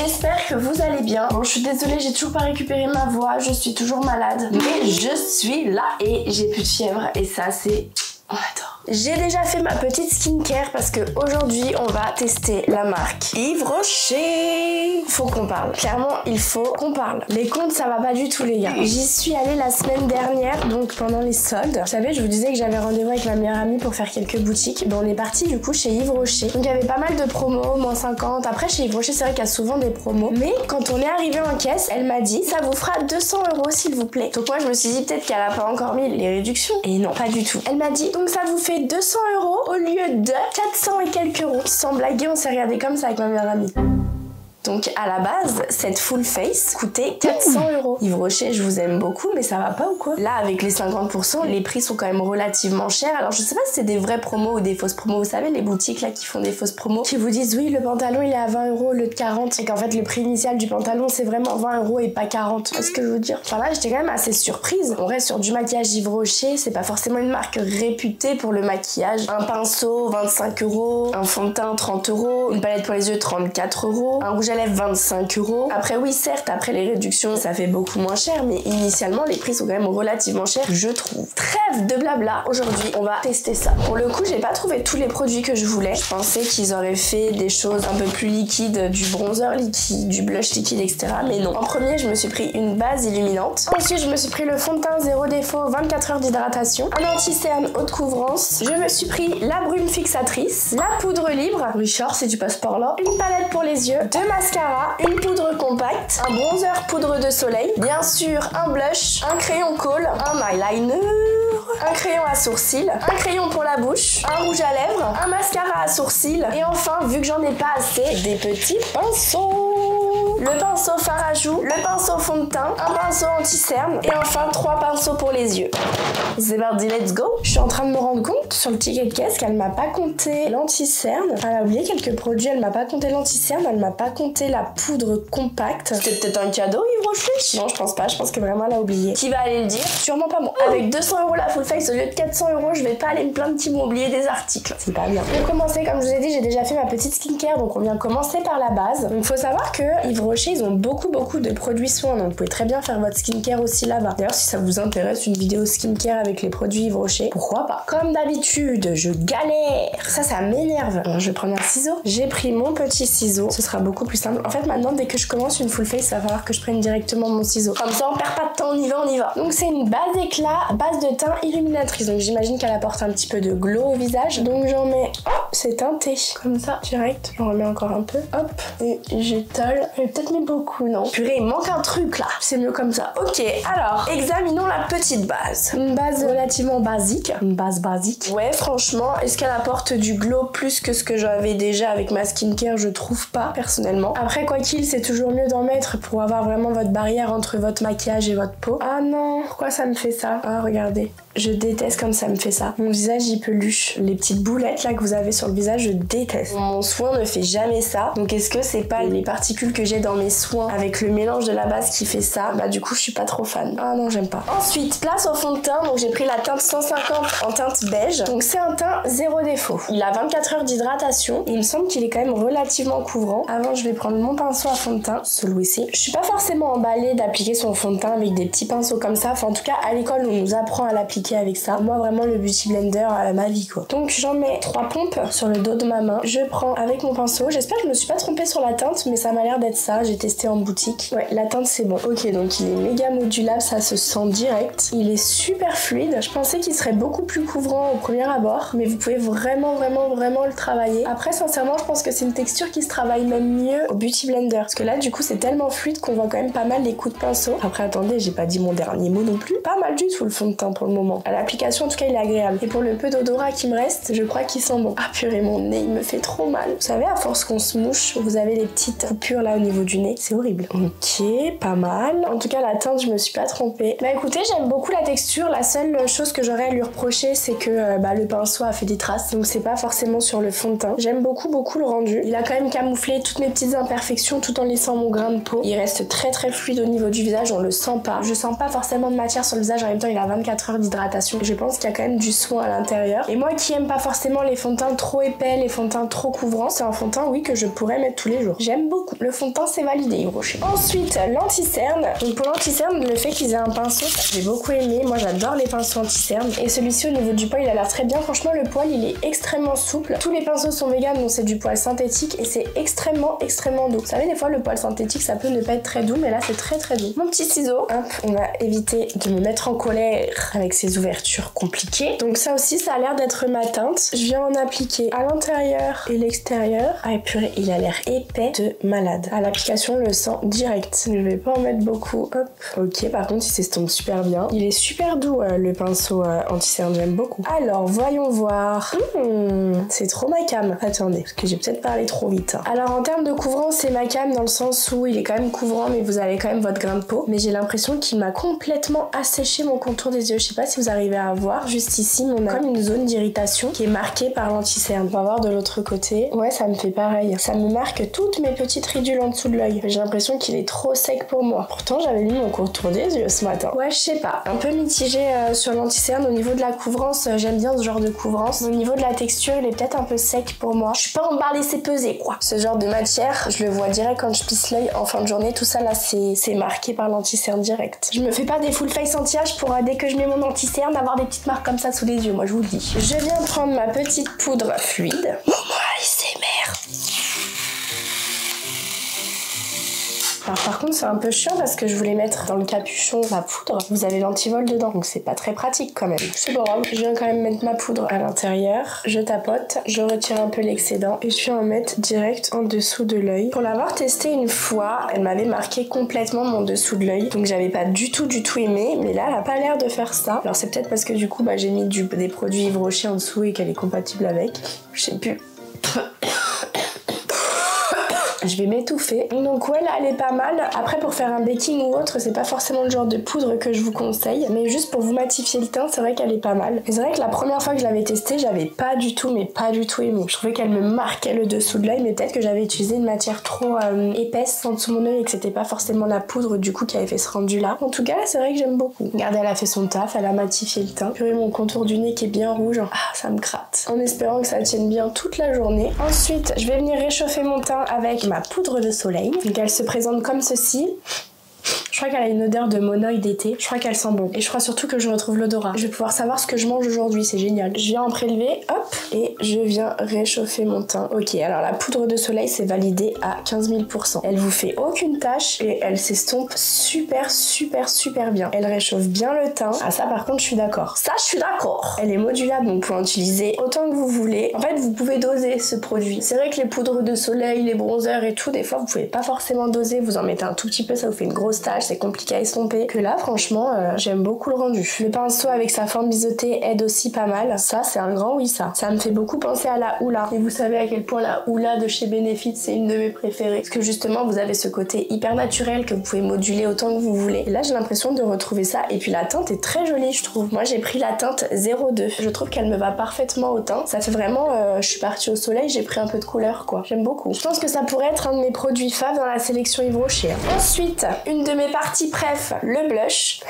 j'espère que vous allez bien. Bon, je suis désolée, j'ai toujours pas récupéré ma voix, je suis toujours malade. Mais je suis là et j'ai plus de fièvre et ça c'est... on adore. J'ai déjà fait ma petite skincare parce que aujourd'hui on va tester la marque Yves Rocher. Faut qu'on parle. Clairement, il faut qu'on parle. Les comptes, ça va pas du tout les gars. J'y suis allée la semaine dernière, donc pendant les soldes. Vous savez, je vous disais que j'avais rendez-vous avec ma meilleure amie pour faire quelques boutiques. Bon, on est parti du coup chez Yves Rocher. Donc il y avait pas mal de promos, moins 50. Après chez Yves Rocher, c'est vrai qu'il y a souvent des promos. Mais quand on est arrivé en caisse, elle m'a dit ça vous fera 200 € s'il vous plaît. Donc moi je me suis dit peut-être qu'elle a pas encore mis les réductions. Et non, pas du tout. Elle m'a dit donc ça vous fait 200 € au lieu de 400 et quelques euros. Sans blaguer, on s'est regardé comme ça avec ma meilleure amie. Donc à la base, cette full face coûtait 400 €. Yves Rocher, je vous aime beaucoup, mais ça va pas ou quoi? Là, avec les 50%, les prix sont quand même relativement chers. Alors je sais pas si c'est des vrais promos ou des fausses promos. Vous savez, les boutiques là qui font des fausses promos, qui vous disent oui, le pantalon il est à 20 € au lieu de 40. Et qu'en fait, le prix initial du pantalon c'est vraiment 20 € et pas 40. C'est ce que je veux dire. Enfin là, j'étais quand même assez surprise. On reste sur du maquillage Yves Rocher. C'est pas forcément une marque réputée pour le maquillage. Un pinceau, 25 €. Un fond de teint, 30 €. Une palette pour les yeux, 34 €. Un rouge à lèvres, 25 €. Après oui, certes, après les réductions ça fait beaucoup moins cher, mais initialement les prix sont quand même relativement chers, je trouve. Trêve de blabla, aujourd'hui on va tester ça. Pour le coup, j'ai pas trouvé tous les produits que je voulais. Je pensais qu'ils auraient fait des choses un peu plus liquides, du bronzer liquide, du blush liquide, etc. Mais non. En premier, je me suis pris une base illuminante. Ensuite, je me suis pris le fond de teint zéro défaut, 24 heures d'hydratation, un anti-cerne haute couvrance. Je me suis pris la brume fixatrice, la poudre libre, Richard si tu passes par là, une palette pour les yeux, 2 mascaras, une poudre compacte, un bronzer poudre de soleil, bien sûr un blush, un crayon kohl, un eyeliner, un crayon à sourcils, un crayon pour la bouche, un rouge à lèvres, un mascara à sourcils et enfin, vu que j'en ai pas assez, des petits pinceaux. Le pinceau fard à joues, le pinceau fond de teint, un pinceau anti-cerne et enfin 3 pinceaux pour les yeux. C'est parti, let's go. Je suis en train de me rendre compte sur le ticket de caisse qu'elle m'a pas compté l'anti-cerne. Elle a oublié quelques produits, elle m'a pas compté l'anti-cerne, elle m'a pas compté la poudre compacte. C'était peut-être un cadeau, Yves Rocher? Non, je pense pas, je pense que vraiment elle a oublié. Qui va aller le dire? Sûrement pas moi. Avec 200 € la full face au lieu de 400 €, je vais pas aller me plaindre qu'ils m'ont oublié des articles. C'est pas bien. Pour commencer, comme je vous ai dit, j'ai déjà fait ma petite skincare, donc on vient commencer par la base. Donc il faut savoir que Yves Rocher, ils ont beaucoup de produits soins, donc vous pouvez très bien faire votre skincare aussi là-bas. D'ailleurs, si ça vous intéresse, une vidéo skincare avec les produits Yves Rocher, pourquoi pas? Comme d'habitude, je galère. Ça m'énerve. Alors, je vais prendre un ciseau. J'ai pris mon petit ciseau. Ce sera beaucoup plus simple. En fait, maintenant, dès que je commence une full face, ça va falloir que je prenne directement mon ciseau. Comme ça, on perd pas de temps, on y va. Donc, c'est une base éclat, base de teint illuminatrice. Donc, j'imagine qu'elle apporte un petit peu de glow au visage. Donc, j'en mets... Oh, c'est teinté. Comme ça, direct. J'en remets encore un peu. Hop. Et j'étale. J'ai peut-être mis beaucoup, non? Purée, il manque un truc, là. C'est mieux comme ça. Ok, alors, examinons la petite base. Une base relativement basique. Une base basique. Ouais, franchement, est-ce qu'elle apporte du glow plus que ce que j'avais déjà avec ma skincare? Je trouve pas, personnellement. Après, quoi qu'il, c'est toujours mieux d'en mettre pour avoir vraiment votre barrière entre votre maquillage et votre peau. Ah non, pourquoi ça me fait ça? Ah, regardez. Je déteste quand ça me fait ça. Mon visage il peluche. Les petites boulettes là que vous avez sur le visage, je déteste. Mon soin ne fait jamais ça. Donc est-ce que c'est pas les particules que j'ai dans mes soins avec le mélange de la base qui fait ça? Bah du coup je suis pas trop fan. Ah non, j'aime pas. Ensuite, place au fond de teint. Donc j'ai pris la teinte 150 en teinte beige. Donc c'est un teint zéro défaut. Il a 24 heures d'hydratation. Il me semble qu'il est quand même relativement couvrant. Avant je vais prendre mon pinceau à fond de teint, celui-ci. Je suis pas forcément emballée d'appliquer son fond de teint avec des petits pinceaux comme ça. Enfin en tout cas à l'école on nous apprend à l'appliquer avec ça. Moi vraiment le Beauty Blender ma vie quoi. Donc j'en mets 3 pompes sur le dos de ma main. Je prends avec mon pinceau. J'espère que je me suis pas trompée sur la teinte, mais ça m'a l'air d'être ça. J'ai testé en boutique. Ouais, la teinte c'est bon. Ok, donc il est méga modulable, ça se sent direct. Il est super fluide. Je pensais qu'il serait beaucoup plus couvrant au premier abord, mais vous pouvez vraiment le travailler. Après sincèrement, je pense que c'est une texture qui se travaille même mieux au Beauty Blender. Parce que là du coup c'est tellement fluide qu'on voit quand même pas mal les coups de pinceau. Après attendez, j'ai pas dit mon dernier mot non plus. Pas mal du tout le fond de teint pour le moment. À l'application en tout cas il est agréable. Et pour le peu d'odorat qui me reste, je crois qu'il sent bon. Ah purée, mon nez il me fait trop mal. Vous savez, à force qu'on se mouche, vous avez les petites coupures là au niveau du nez. C'est horrible. Ok, pas mal. En tout cas la teinte je me suis pas trompée. Bah écoutez, j'aime beaucoup la texture. La seule chose que j'aurais à lui reprocher c'est que le pinceau a fait des traces. Donc c'est pas forcément sur le fond de teint. J'aime beaucoup le rendu. Il a quand même camouflé toutes mes petites imperfections tout en laissant mon grain de peau. Il reste très fluide au niveau du visage, on le sent pas. Je sens pas forcément de matière sur le visage, en même temps il a 24 heures d'hydratation. hydratation. Je pense qu'il y a quand même du soin à l'intérieur. Et moi qui aime pas forcément les fonds de teint trop épais, les fonds de teint trop couvrants, c'est un fond de teint oui que je pourrais mettre tous les jours. J'aime beaucoup. Le fond de teint c'est validé Yves Rocher. Ensuite l'anti-cerne. Donc pour l'anti-cerne, le fait qu'ils aient un pinceau, ça j'ai beaucoup aimé. Moi j'adore les pinceaux anti-cerne. Et celui-ci au niveau du poil il a l'air très bien. Franchement le poil il est extrêmement souple. Tous les pinceaux sont véganes donc c'est du poil synthétique et c'est extrêmement doux. Vous savez des fois le poil synthétique ça peut ne pas être très doux mais là c'est très doux. Mon petit ciseau, hop, on va éviter de me mettre en colère avec ces ouvertures compliquées. Donc ça aussi ça a l'air d'être ma teinte. Je viens en appliquer à l'intérieur et l'extérieur. Ah et purée il a l'air épais de malade. À l'application on le sent direct. Je vais pas en mettre beaucoup. Hop. Ok par contre il s'estompe super bien. Il est super doux le pinceau anti-cerne, j'aime beaucoup. Alors voyons voir. C'est trop ma cam. Attendez parce que j'ai peut-être parlé trop vite. Alors en termes de couvrance c'est ma cam dans le sens où il est quand même couvrant mais vous avez quand même votre grain de peau. Mais j'ai l'impression qu'il m'a complètement asséché mon contour des yeux. Je sais pas si vous arrivez à voir juste ici mais on a comme une zone d'irritation qui est marquée par l'anti-cerne. On va voir de l'autre côté. Ouais ça me fait pareil. Ça me marque toutes mes petites ridules en dessous de l'œil. J'ai l'impression qu'il est trop sec pour moi. Pourtant j'avais mis mon contour des yeux ce matin. Ouais je sais pas. Un peu mitigé sur l'anti-cerne. Au niveau de la couvrance j'aime bien ce genre de couvrance. Au niveau de la texture il est peut-être un peu sec pour moi. Je suis pas emballée c'est pesé quoi. Ce genre de matière je le vois direct quand je pisse l'œil en fin de journée. Tout ça là c'est marqué par l'anti-cerne direct. Je me fais pas des full face anti-âge pour dès que je mets mon anti-cerne avoir des petites marques comme ça sous les yeux. Moi je vous le dis. Je viens prendre ma petite poudre fluide. Alors par contre c'est un peu chiant parce que je voulais mettre dans le capuchon la poudre. Vous avez l'antivol dedans donc c'est pas très pratique quand même. C'est pas grave. Je viens quand même mettre ma poudre à l'intérieur. Je tapote, je retire un peu l'excédent et je viens en mettre direct en dessous de l'œil. Pour l'avoir testé une fois, elle m'avait marqué complètement mon dessous de l'œil. Donc j'avais pas du tout aimé. Mais là elle a pas l'air de faire ça. Alors c'est peut-être parce que du coup j'ai mis des produits Yves Rocher en dessous et qu'elle est compatible avec. Je sais plus. Je vais m'étouffer. Donc ouais là elle est pas mal. Après pour faire un baking ou autre c'est pas forcément le genre de poudre que je vous conseille. Mais juste pour vous matifier le teint c'est vrai qu'elle est pas mal. Et c'est vrai que la première fois que je l'avais testée j'avais pas du tout aimé. Je trouvais qu'elle me marquait le dessous de l'œil. Mais peut-être que j'avais utilisé une matière trop épaisse en dessous de mon œil et que c'était pas forcément la poudre du coup qui avait fait ce rendu là. En tout cas c'est vrai que j'aime beaucoup. Regardez elle a fait son taf. Elle a matifié le teint. Purée mon contour du nez qui est bien rouge. Ah ça me gratte. En espérant que ça tienne bien toute la journée. Ensuite je vais venir réchauffer mon teint avec ma poudre de soleil. Donc elle se présente comme ceci. Je crois qu'elle a une odeur de monoï d'été. Je crois qu'elle sent bon. Et je crois surtout que je retrouve l'odorat. Je vais pouvoir savoir ce que je mange aujourd'hui. C'est génial. Je viens en prélever. Hop. Et je viens réchauffer mon teint. Ok. Alors la poudre de soleil c'est validé à 15 000%. Elle vous fait aucune tache. Et elle s'estompe super bien. Elle réchauffe bien le teint. Ah ça par contre je suis d'accord. Ça je suis d'accord. Elle est modulable donc vous pouvez en utiliser autant que vous voulez. En fait vous pouvez doser ce produit. C'est vrai que les poudres de soleil, les bronzers et tout, des fois vous pouvez pas forcément doser. Vous en mettez un tout petit peu, ça vous fait une grosse tache. C'est compliqué à estomper. Que là franchement j'aime beaucoup le rendu. Le pinceau avec sa forme biseautée aide aussi pas mal. Ça c'est un grand oui ça. Ça me fait beaucoup penser à la Hoola. Et vous savez à quel point la Hoola de chez Benefit c'est une de mes préférées. Parce que justement vous avez ce côté hyper naturel que vous pouvez moduler autant que vous voulez. Et là j'ai l'impression de retrouver ça. Et puis la teinte est très jolie je trouve. Moi j'ai pris la teinte 02. Je trouve qu'elle me va parfaitement au teint. Ça fait vraiment je suis partie au soleil, j'ai pris un peu de couleur quoi. J'aime beaucoup. Je pense que ça pourrait être un de mes produits faves dans la sélection Yves Rocher. Ensuite une de mes parties préf, le blush.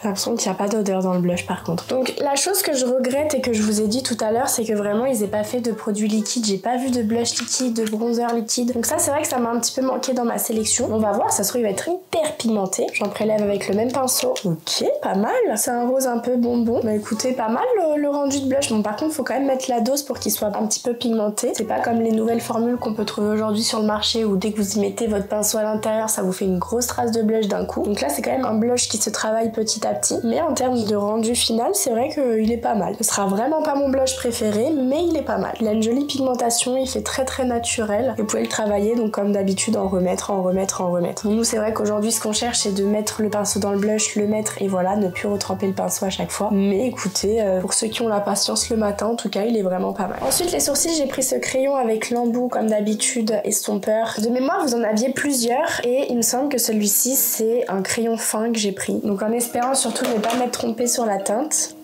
J'ai l'impression qu'il n'y a pas d'odeur dans le blush par contre. Donc la chose que je regrette et que je vous ai dit tout à l'heure c'est que vraiment ils aient pas fait de produits liquides. J'ai pas vu de blush liquide, de bronzer liquide. Donc ça c'est vrai que ça m'a un petit peu manqué dans ma sélection. On va voir, ça se trouve il va être hyper pigmenté. J'en prélève avec le même pinceau. Ok, pas mal. C'est un rose un peu bonbon. Bah écoutez, pas mal le rendu de blush. Bon par contre faut quand même mettre la dose pour qu'il soit un petit peu pigmenté. C'est pas comme les nouvelles formules qu'on peut trouver aujourd'hui sur le marché où dès que vous y mettez votre pinceau à l'intérieur ça vous fait une grosse trace de blush d'un coup. Donc là c'est quand même un blush qui se travaille petit à petit. Mais en termes de rendu final c'est vrai qu'il est pas mal. Ce sera vraiment pas mon blush préféré mais il est pas mal. Il a une jolie pigmentation, il fait très naturel. Vous pouvez le travailler donc comme d'habitude en remettre. Donc nous c'est vrai qu'aujourd'hui ce qu'on cherche c'est de mettre le pinceau dans le blush, le mettre et voilà, ne plus retremper le pinceau à chaque fois. Mais écoutez, pour ceux qui ont la patience le matin en tout cas il est vraiment pas mal. Ensuite les sourcils, j'ai pris ce crayon avec l'embout comme d'habitude, estompeur. De mémoire vous en aviez plusieurs et il me semble que celui-ci c'est un crayon fin que j'ai pris. Donc en espérant surtout ne pas m'être trompée sur la teinte.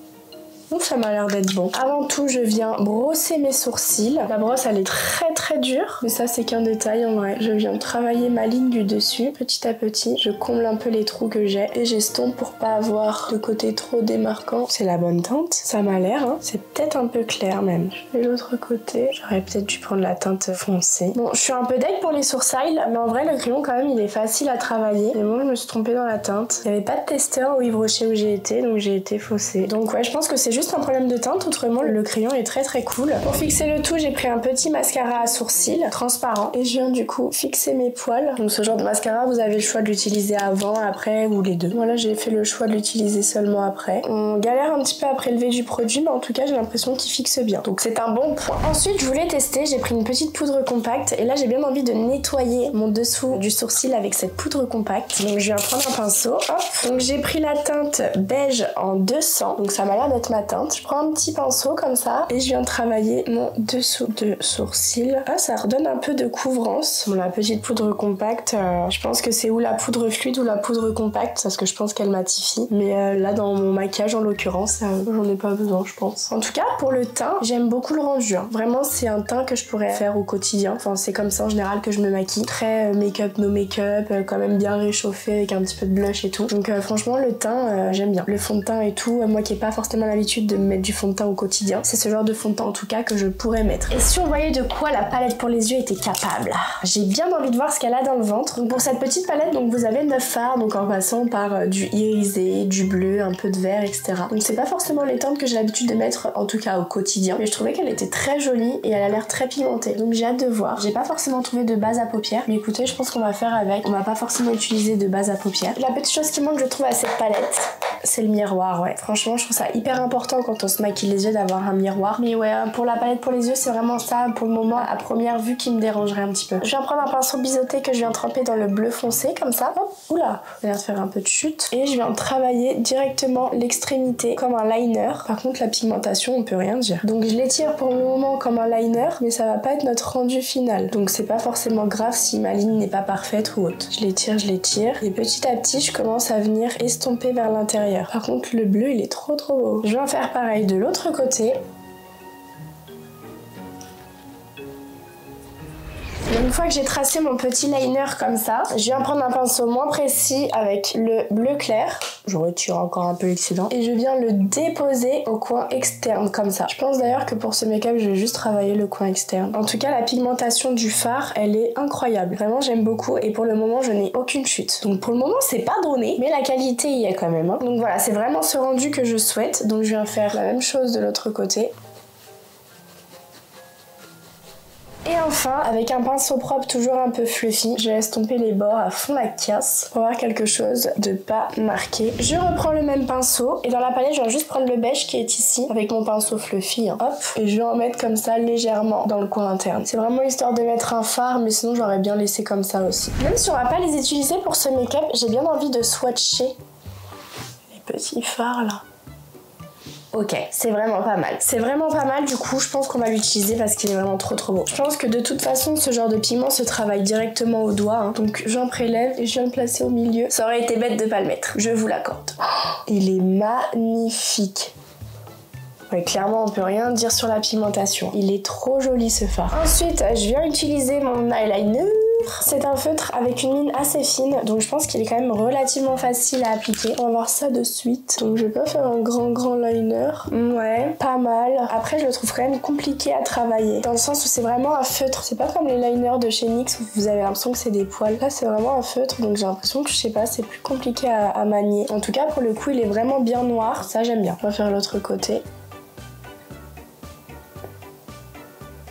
Donc ça m'a l'air d'être bon. Avant tout, je viens brosser mes sourcils. La brosse, elle est très dure, mais ça c'est qu'un détail en vrai. Je viens travailler ma ligne du dessus petit à petit. Je comble un peu les trous que j'ai et j'estompe pour pas avoir de côté trop démarquant. C'est la bonne teinte, ça m'a l'air, hein. C'est peut-être un peu clair même. Je fais l'autre côté. J'aurais peut-être dû prendre la teinte foncée. Bon, je suis un peu deg pour les sourcils, mais en vrai le crayon quand même il est facile à travailler. Mais bon, je me suis trompée dans la teinte. Il n'y avait pas de testeur au Yves Rocher où j'ai été, donc j'ai été faussée. Donc ouais, je pense que c'est juste un problème de teinte. Autrement, le crayon est très cool. Pour fixer le tout, j'ai pris un petit mascara à sourcils transparent et je viens du coup fixer mes poils. Donc ce genre de mascara, vous avez le choix de l'utiliser avant, après ou les deux. Voilà, j'ai fait le choix de l'utiliser seulement après. On galère un petit peu à prélever du produit, mais en tout cas j'ai l'impression qu'il fixe bien. Donc c'est un bon point. Ensuite, je voulais tester, j'ai pris une petite poudre compacte et là j'ai bien envie de nettoyer mon dessous du sourcil avec cette poudre compacte. Donc je viens prendre un pinceau. Hop. Donc j'ai pris la teinte beige en 200. Donc ça m'a l'air d'être ma teinte. Je prends un petit pinceau comme ça et je viens travailler mon dessous de sourcil. Ah, ça redonne un peu de couvrance. Bon, la petite poudre compacte, je pense que c'est ou la poudre fluide ou la poudre compacte parce que je pense qu'elle matifie. Mais là dans mon maquillage en l'occurrence, j'en ai pas besoin je pense. En tout cas pour le teint, j'aime beaucoup le rendu. Hein. Vraiment c'est un teint que je pourrais faire au quotidien. Enfin c'est comme ça en général que je me maquille. Très make-up, no make-up, quand même bien réchauffé avec un petit peu de blush et tout. Donc franchement le teint j'aime bien. Le fond de teint et tout, moi qui n'ai pas forcément l'habitude de mettre du fond de teint au quotidien, c'est ce genre de fond de teint en tout cas que je pourrais mettre. Et si on voyait de quoi la palette pour les yeux était capable. J'ai bien envie de voir ce qu'elle a dans le ventre. Donc pour cette petite palette, donc vous avez 9 fards, donc en passant par du irisé, du bleu, un peu de vert, etc. Donc c'est pas forcément les teintes que j'ai l'habitude de mettre en tout cas au quotidien, mais je trouvais qu'elle était très jolie et elle a l'air très pigmentée. Donc j'ai hâte de voir. J'ai pas forcément trouvé de base à paupières, mais écoutez, je pense qu'on va faire avec. On va pas forcément utiliser de base à paupières. La petite chose qui manque, je trouve, à cette palette, c'est le miroir, ouais. Franchement, je trouve ça hyper important quand on se maquille les yeux d'avoir un miroir. Mais ouais, pour la palette pour les yeux, c'est vraiment ça pour le moment à première vue qui me dérangerait un petit peu. Je viens prendre un pinceau biseauté que je viens tremper dans le bleu foncé comme ça. Hop, oula, ça a l'air de faire un peu de chute. Et je viens travailler directement l'extrémité comme un liner. Par contre, la pigmentation, on peut rien dire. Donc je l'étire pour le moment comme un liner, mais ça va pas être notre rendu final. Donc c'est pas forcément grave si ma ligne n'est pas parfaite ou autre. Je l'étire. Et petit à petit, je commence à venir estomper vers l'intérieur. Par contre, le bleu, il est trop beau. Je vais en faire pareil de l'autre côté. Une fois que j'ai tracé mon petit liner comme ça, je viens prendre un pinceau moins précis avec le bleu clair. Je retire encore un peu l'excédent et je viens le déposer au coin externe comme ça. Je pense d'ailleurs que pour ce make-up, je vais juste travailler le coin externe. En tout cas, la pigmentation du fard, elle est incroyable. Vraiment, j'aime beaucoup et pour le moment, je n'ai aucune chute. Donc pour le moment, c'est pas donné, mais la qualité y est quand même. Hein. Donc voilà, c'est vraiment ce rendu que je souhaite. Donc je viens faire la même chose de l'autre côté. Et enfin, avec un pinceau propre toujours un peu fluffy, je laisse tomber les bords à fond la casse pour avoir quelque chose de pas marqué. Je reprends le même pinceau et dans la palette, je viens juste prendre le beige qui est ici avec mon pinceau fluffy. Hein. Hop, et je vais en mettre comme ça légèrement dans le coin interne. C'est vraiment histoire de mettre un fard, mais sinon j'aurais bien laissé comme ça aussi. Même si on va pas les utiliser pour ce make-up, j'ai bien envie de swatcher les petits fards là. Ok, c'est vraiment pas mal. C'est vraiment pas mal, du coup, je pense qu'on va l'utiliser parce qu'il est vraiment trop beau. Je pense que de toute façon, ce genre de pigment se travaille directement au doigt. Hein. Donc j'en prélève et je viens le placer au milieu. Ça aurait été bête de pas le mettre, je vous l'accorde. Oh, il est magnifique. Ouais, clairement, on peut rien dire sur la pigmentation. Il est trop joli ce fard. Ensuite, je viens utiliser mon eyeliner. C'est un feutre avec une mine assez fine, donc je pense qu'il est quand même relativement facile à appliquer. On va voir ça de suite. Donc je vais pas faire un grand liner. Ouais, pas mal. Après, je le trouve quand même compliqué à travailler, dans le sens où c'est vraiment un feutre. C'est pas comme les liners de chez NYX où vous avez l'impression que c'est des poils. Là, c'est vraiment un feutre, donc j'ai l'impression que, je sais pas, c'est plus compliqué à manier. En tout cas, pour le coup, il est vraiment bien noir. Ça, j'aime bien. On va faire l'autre côté.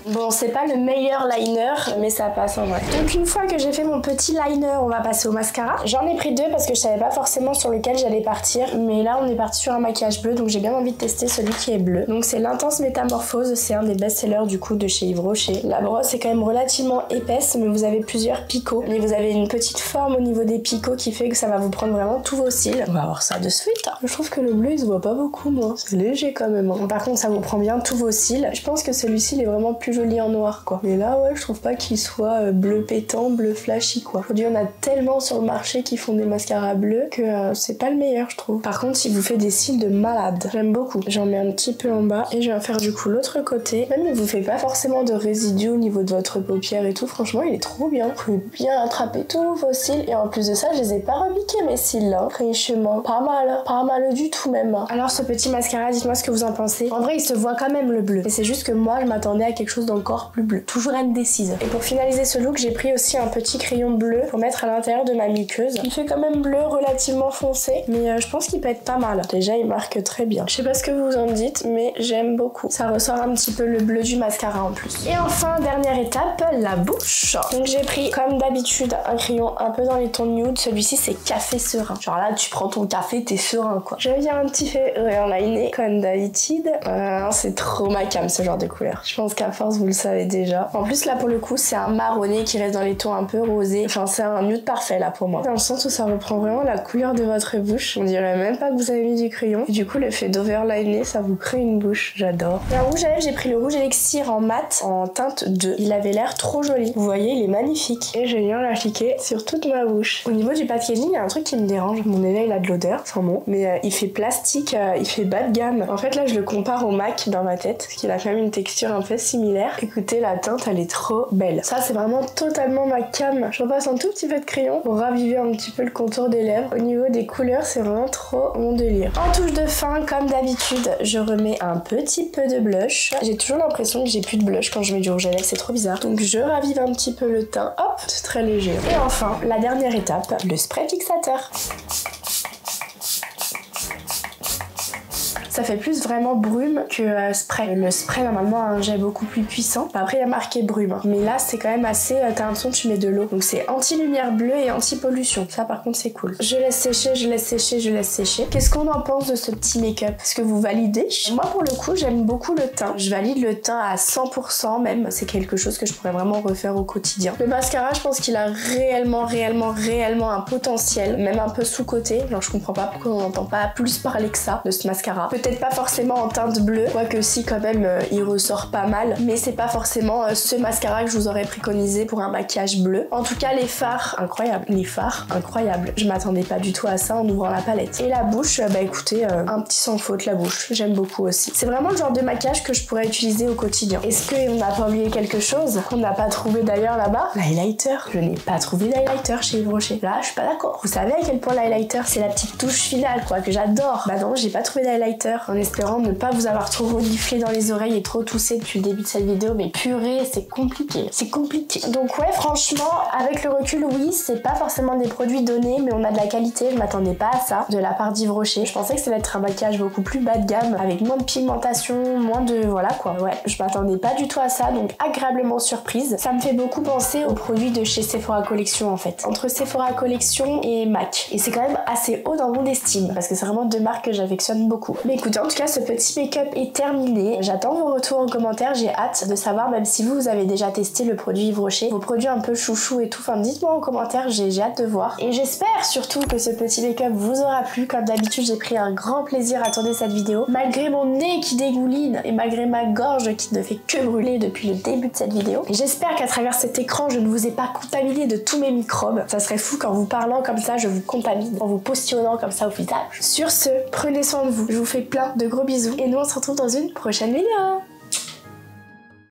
Bon, c'est pas le meilleur liner, mais ça passe en vrai. Donc une fois que j'ai fait mon petit liner, on va passer au mascara. J'en ai pris deux parce que je savais pas forcément sur lequel j'allais partir, mais là on est parti sur un maquillage bleu, donc j'ai bien envie de tester celui qui est bleu. Donc c'est l'Intense Métamorphose, c'est un des best-sellers du coup de chez Yves Rocher. La brosse est quand même relativement épaisse, mais vous avez plusieurs picots. Mais vous avez une petite forme au niveau des picots qui fait que ça va vous prendre vraiment tous vos cils. On va voir ça de suite. Je trouve que le bleu il se voit pas beaucoup, moi. C'est léger quand même. Hein. Par contre, ça vous prend bien tous vos cils. Je pense que celui-ci il est vraiment plus joli joli en noir quoi. Mais là ouais je trouve pas qu'il soit bleu pétant, bleu flashy quoi. Aujourd'hui on a tellement sur le marché qui font des mascaras bleus que c'est pas le meilleur je trouve. Par contre il vous fait des cils de malade. J'aime beaucoup. J'en mets un petit peu en bas et je vais faire du coup l'autre côté. Même il vous fait pas forcément de résidus au niveau de votre paupière et tout. Franchement il est trop bien. Vous pouvez bien attraper tous vos cils et en plus de ça je les ai pas repiqués mes cils là. Franchement pas mal du tout même. Alors ce petit mascara dites-moi ce que vous en pensez. En vrai il se voit quand même le bleu. Et c'est juste que moi je m'attendais à quelque chose d'encore plus bleu. Toujours indécise. Et pour finaliser ce look j'ai pris aussi un petit crayon bleu pour mettre à l'intérieur de ma muqueuse. Il fait quand même bleu relativement foncé mais je pense qu'il peut être pas mal. Déjà il marque très bien. Je sais pas ce que vous en dites mais j'aime beaucoup. Ça ressort un petit peu le bleu du mascara en plus. Et enfin dernière étape, la bouche. Donc j'ai pris comme d'habitude un crayon un peu dans les tons nude. Celui-ci c'est café serein. Genre là tu prends ton café t'es serein quoi. Je viens un petit fait airliner comme d'habitude. C'est trop ma cam ce genre de couleur. Je pense qu'à force vous le savez déjà. En plus là pour le coup c'est un marronné qui reste dans les tons un peu rosés. Enfin c'est un nude parfait là pour moi. Dans le sens où ça reprend vraiment la couleur de votre bouche. On dirait même pas que vous avez mis du crayon. Et du coup l'effet d'overliner ça vous crée une bouche. J'adore. Et en rouge à lèvres j'ai pris le rouge élixir en mat en teinte 2. Il avait l'air trop joli. Vous voyez il est magnifique. Et je viens l'appliquer sur toute ma bouche. Au niveau du packaging il y a un truc qui me dérange. Mon éveil il a de l'odeur sans mot. Mais il fait plastique, il fait bas de gamme. En fait là je le compare au MAC dans ma tête. Parce qu'il a quand même une texture un peu similaire. Écoutez la teinte elle est trop belle. Ça c'est vraiment totalement ma cam. Je repasse un tout petit peu de crayon pour raviver un petit peu le contour des lèvres. Au niveau des couleurs c'est vraiment trop mon délire. En touche de fin comme d'habitude je remets un petit peu de blush. J'ai toujours l'impression que j'ai plus de blush quand je mets du rouge à lèvres, c'est trop bizarre. Donc je ravive un petit peu le teint. Hop, c'est très léger. Et enfin la dernière étape, le spray fixateur. Ça fait plus vraiment brume que spray. Le spray normalement a un jet beaucoup plus puissant. Après il y a marqué brume. Mais là c'est quand même assez... T'as l'impression que tu mets de l'eau. Donc c'est anti-lumière bleue et anti-pollution. Ça par contre c'est cool. Je laisse sécher, je laisse sécher, je laisse sécher. Qu'est-ce qu'on en pense de ce petit make-up? Est-ce que vous validez? Moi pour le coup j'aime beaucoup le teint. Je valide le teint à 100% même. C'est quelque chose que je pourrais vraiment refaire au quotidien. Le mascara je pense qu'il a réellement un potentiel. Même un peu sous-côté. Genre je comprends pas pourquoi on n'entend pas plus parler que ça de ce mascara. Peut-être pas forcément en teinte bleue, quoique si quand même il ressort pas mal, mais c'est pas forcément ce mascara que je vous aurais préconisé pour un maquillage bleu. En tout cas les fards, incroyables. Les fards, incroyables. Je m'attendais pas du tout à ça en ouvrant la palette. Et la bouche, bah écoutez, un petit sans faute la bouche, j'aime beaucoup aussi. C'est vraiment le genre de maquillage que je pourrais utiliser au quotidien. Est-ce qu'on n'a pas oublié quelque chose qu'on n'a pas trouvé d'ailleurs là-bas? L'highlighter. Je n'ai pas trouvé d'highlighter chez Yves Rocher. Là, je suis pas d'accord. Vous savez à quel point l'highlighter c'est la petite touche finale quoi, que j'adore. Bah non, j'ai pas trouvé d'highlighter. En espérant ne pas vous avoir trop reniflé dans les oreilles et trop toussé depuis le début de cette vidéo, mais purée, c'est compliqué. C'est compliqué. Donc ouais, franchement, avec le recul, oui, c'est pas forcément des produits donnés, mais on a de la qualité. Je m'attendais pas à ça de la part d'Yves Rocher. Je pensais que ça allait être un maquillage beaucoup plus bas de gamme, avec moins de pigmentation, moins de... voilà quoi. Ouais, je m'attendais pas du tout à ça, donc agréablement surprise. Ça me fait beaucoup penser aux produits de chez Sephora Collection en fait. Entre Sephora Collection et MAC. Et c'est quand même assez haut dans mon estime, parce que c'est vraiment deux marques que j'affectionne beaucoup. Mais écoutez, en tout cas, ce petit make-up est terminé. J'attends vos retours en commentaire. J'ai hâte de savoir, même si vous avez déjà testé le produit Yves Rocher, vos produits un peu chouchou et tout. Enfin, dites-moi en commentaire, j'ai hâte de voir. Et j'espère surtout que ce petit make-up vous aura plu. Comme d'habitude, j'ai pris un grand plaisir à tourner cette vidéo. Malgré mon nez qui dégouline et malgré ma gorge qui ne fait que brûler depuis le début de cette vidéo. Et j'espère qu'à travers cet écran, je ne vous ai pas contaminé de tous mes microbes. Ça serait fou qu'en vous parlant comme ça, je vous contamine. En vous positionnant comme ça au visage. Sur ce, prenez soin de vous. Je vous fais plein de gros bisous et nous on se retrouve dans une prochaine vidéo.